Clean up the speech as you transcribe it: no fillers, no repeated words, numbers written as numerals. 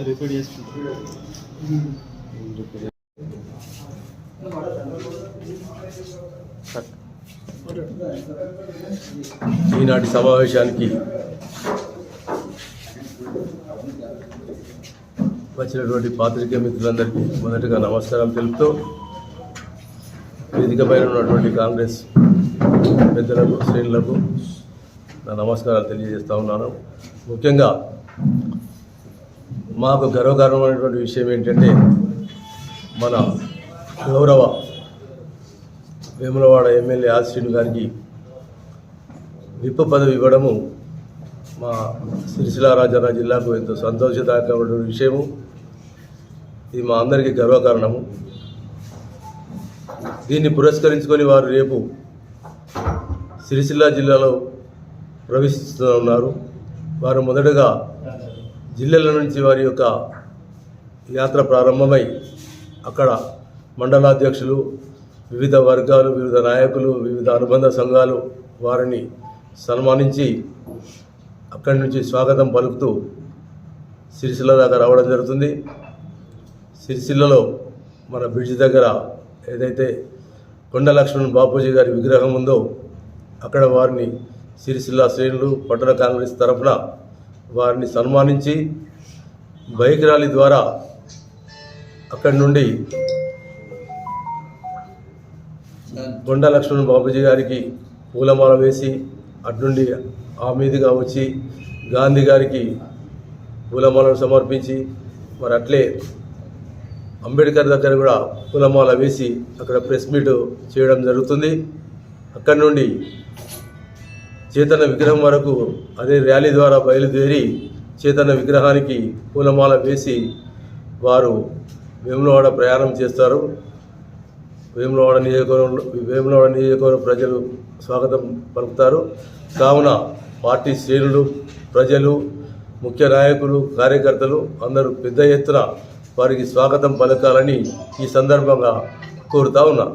Repeat చేసుకుంటారు. ఈనాటి సమావేశానికి వచ్చినటువంటి పాత్రికేయ మిత్రులందరికీ మొదటగా నమస్కారం తెలుపుతూ వేదిక పైన ఉన్నటువంటి కాంగ్రెస్ పెద్దలకు శ్రేణులకు నా నమస్కారాలు తెలియజేస్తూ ఉన్నాను. ముఖ్యంగా మాకు గర్వకారణమైనటువంటి విషయం ఏంటంటే మన గౌరవ వేములవాడ ఎమ్మెల్యే ఆశ్రీను గారికి విప్ పదవి ఇవ్వడము మా సిరిసిల్ల రాజన్న జిల్లాకు ఎంతో సంతోషదాయకమైనటువంటి విషయము. ఇది మా అందరికీ గర్వకారణము. దీన్ని పురస్కరించుకొని వారు రేపు సిరిసిల్ల జిల్లాలో ప్రవేశిస్తున్నారు. వారు మొదటగా జిల్లాల నుంచి వారి యొక్క యాత్ర ప్రారంభమై అక్కడ మండలాధ్యక్షులు, వివిధ వర్గాలు, వివిధ నాయకులు, వివిధ అనుబంధ సంఘాలు వారిని సన్మానించి అక్కడి నుంచి స్వాగతం పలుకుతూ సిరిసిల్ల దాకా రావడం జరుగుతుంది. సిరిసిల్లలో మన బ్రిడ్జ్ దగ్గర ఏదైతే కొండ లక్ష్మణ్ బాపూజీ గారి విగ్రహం ఉందో అక్కడ వారిని సిరిసిల్ల శ్రేణులు పట్టణ కాంగ్రెస్ తరఫున వారిని సన్మానించి బైక్ ర్యాలీ ద్వారా అక్కడి నుండి కొండ లక్ష్మణ్ బాపూజీ గారికి పూలమాల వేసి అటునుండి ఆ మీదుగా వచ్చి గాంధీ గారికి పూలమాలను సమర్పించి మరి అట్లే అంబేద్కర్ దగ్గర కూడా పూలమాల వేసి అక్కడ ప్రెస్ మీట్ చేయడం జరుగుతుంది. అక్కడి నుండి చైతన్య విగ్రహం వరకు అదే ర్యాలీ ద్వారా బయలుదేరి చైతన్య విగ్రహానికి పూలమాల వేసి వారు వేములవాడ ప్రయాణం చేస్తారు. వేములవాడ నియోజకవర్గం ప్రజలు స్వాగతం పలుకుతారు. కావున పార్టీ శ్రేణులు, ప్రజలు, ముఖ్య నాయకులు, కార్యకర్తలు అందరూ పెద్ద ఎత్తున వారికి స్వాగతం పలకాలని ఈ సందర్భంగా కోరుతా ఉన్నా.